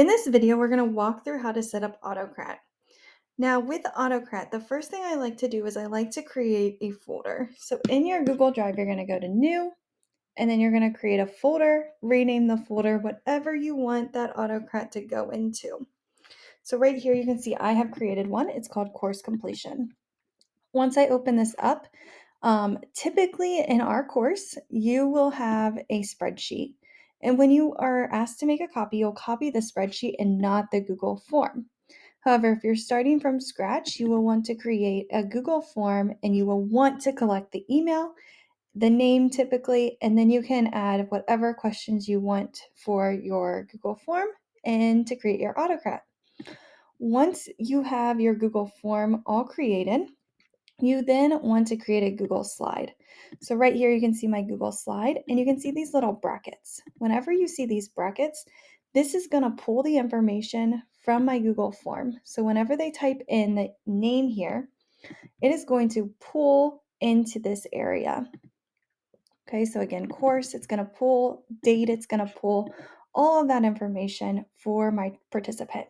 In this video, we're going to walk through how to set up Autocrat. Now with Autocrat, the first thing I like to do is I like to create a folder. So in your Google Drive, you're going to go to New, and then you're going to create a folder, rename the folder whatever you want that Autocrat to go into. So right here, you can see I have created one. It's called Course Completion. Once I open this up, typically in our course, you will have a spreadsheet. And when you are asked to make a copy, you'll copy the spreadsheet and not the Google form. However, if you're starting from scratch, you will want to create a Google form and you will want to collect the email, the name typically, and then you can add whatever questions you want for your Google form and to create your Autocrat. Once you have your Google form all created, you then want to create a Google slide. So right here, you can see my Google slide and you can see these little brackets. Whenever you see these brackets, this is going to pull the information from my Google form. So whenever they type in the name here, it is going to pull into this area. Okay, so again, course, it's going to pull, date, it's going to pull all of that information for my participant.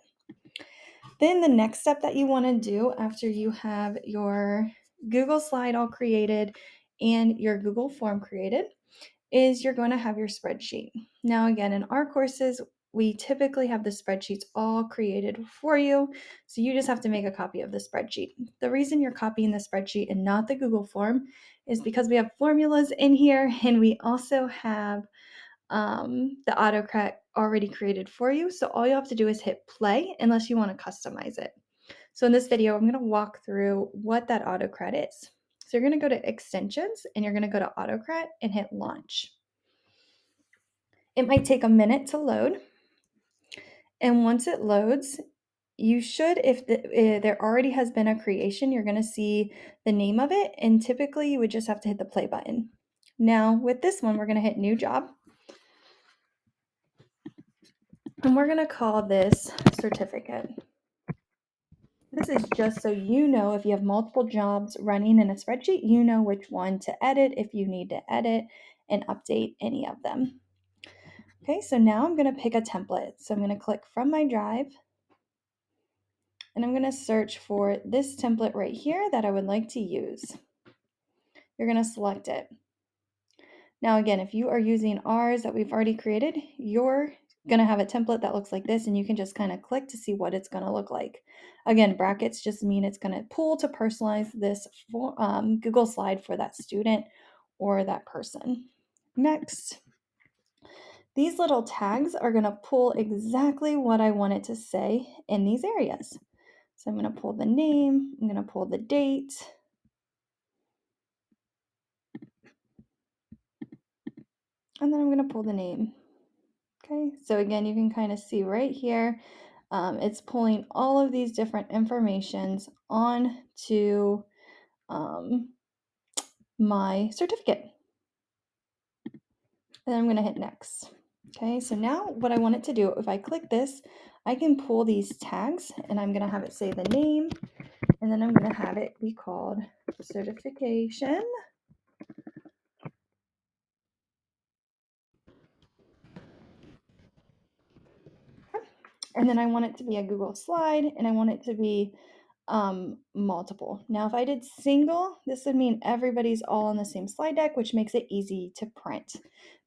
Then the next step that you want to do after you have your Google slide all created and your Google form created is you're going to have your spreadsheet. Now, again, in our courses, we typically have the spreadsheets all created for you. So you just have to make a copy of the spreadsheet. The reason you're copying the spreadsheet and not the Google form is because we have formulas in here and we also have the Autocrat already created for you. So all you have to do is hit play unless you want to customize it. So in this video, I'm going to walk through what that Autocrat is. So you're going to go to extensions and you're going to go to Autocrat and hit launch. It might take a minute to load. And once it loads, you should, if there already has been a creation, you're going to see the name of it. And typically you would just have to hit the play button. Now with this one, we're going to hit new job. And we're going to call this certificate. This is just so you know if you have multiple jobs running in a spreadsheet, you know which one to edit if you need to edit and update any of them. Okay, so now I'm going to pick a template. So I'm going to click from my drive and I'm going to search for this template right here that I would like to use. You're going to select it. Now again, if you are using ours that we've already created, you're going to have a template that looks like this and you can just kind of click to see what it's going to look like. Again, brackets just mean it's going to pull to personalize this Google slide for that student or that person. Next, these little tags are going to pull exactly what I want it to say in these areas. So I'm going to pull the name, I'm going to pull the date, and then I'm going to pull the name. Okay, so again, you can kind of see right here, it's pulling all of these different informations on to my certificate. And I'm going to hit next. Okay, so now what I want it to do, if I click this, I can pull these tags and I'm going to have it say the name and then I'm going to have it be called certification. And then I want it to be a Google slide and I want it to be multiple. Now, if I did single, this would mean everybody's all on the same slide deck, which makes it easy to print.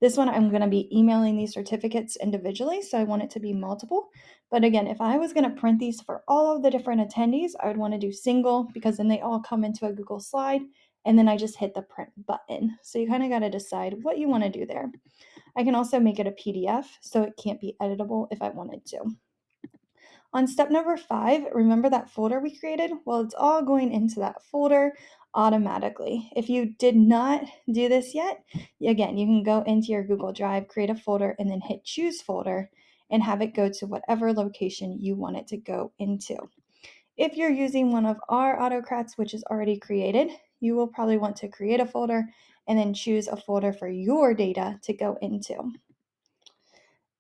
This one, I'm going to be emailing these certificates individually, so I want it to be multiple. But again, if I was going to print these for all of the different attendees, I would want to do single because then they all come into a Google slide and then I just hit the print button. So you kind of got to decide what you want to do there. I can also make it a PDF so it can't be editable if I wanted to. On step number 5, remember that folder we created? Well, it's all going into that folder automatically. If you did not do this yet, again, you can go into your Google Drive, create a folder, and then hit choose folder and have it go to whatever location you want it to go into. If you're using one of our Autocrats, which is already created, you will probably want to create a folder and then choose a folder for your data to go into.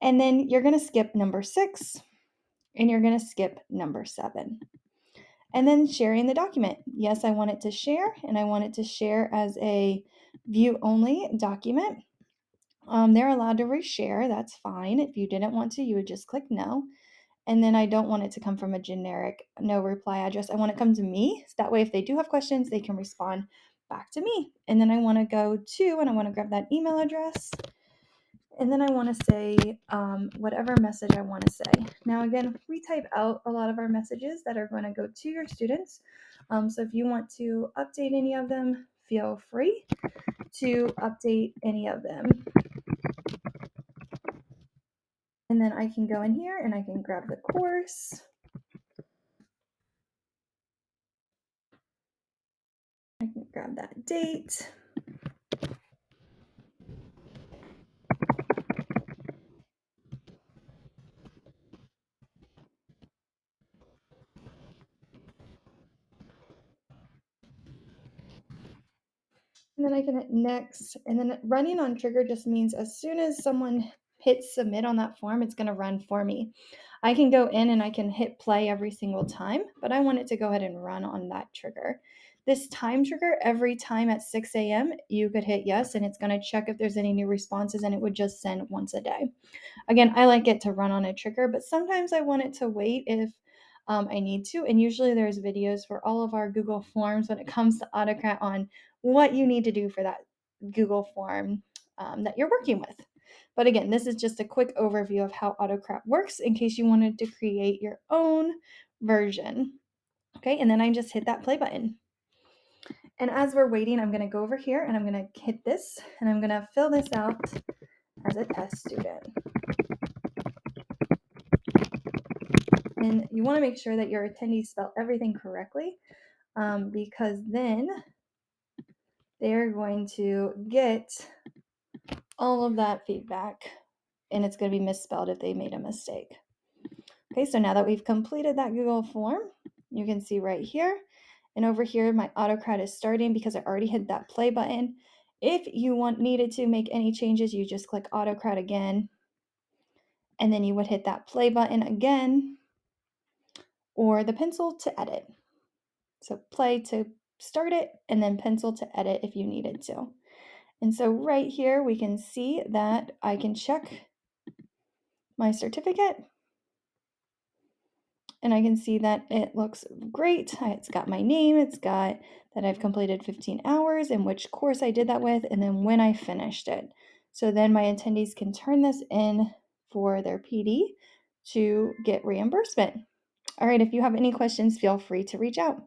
And then you're going to skip number 6 and you're going to skip number 7. And then sharing the document. Yes, I want it to share, and I want it to share as a view-only document. They're allowed to reshare. That's fine. If you didn't want to, you would just click no. And then I don't want it to come from a generic no reply address. I want it to come to me. So that way, if they do have questions, they can respond back to me. And then I want to go to, and I want to grab that email address. And then I want to say whatever message I want to say. Now, again, we type out a lot of our messages that are going to go to your students. So if you want to update any of them, feel free to update any of them. And then I can go in here and I can grab the course. I can grab that date. And then I can hit next. And then running on trigger just means as soon as someone hits submit on that form, it's going to run for me. I can go in and I can hit play every single time, but I want it to go ahead and run on that trigger. This time trigger, every time at 6 a.m., you could hit yes, and it's going to check if there's any new responses, and it would just send once a day. Again, I like it to run on a trigger, but sometimes I want it to wait if I need to. And usually there's videos for all of our Google Forms when it comes to Autocrat on what you need to do for that Google form that you're working with. But again, this is just a quick overview of how Autocrat works in case you wanted to create your own version. Okay, and then I just hit that play button. And as we're waiting, I'm going to go over here and I'm going to hit this and I'm going to fill this out as a test student. And you want to make sure that your attendees spell everything correctly because then they're going to get all of that feedback and it's going to be misspelled if they made a mistake. Okay, so now that we've completed that Google form, you can see right here and over here my Autocrat is starting because I already hit that play button. If you needed to make any changes, you just click Autocrat again and then you would hit that play button again or the pencil to edit. So play to start it and then pencil to edit if you needed to. And so right here we can see that I can check my certificate and I can see that it looks great. It's got my name, it's got that I've completed 15 hours and which course I did that with, and then when I finished it. So then my attendees can turn this in for their PD to get reimbursement. All right, if you have any questions, feel free to reach out.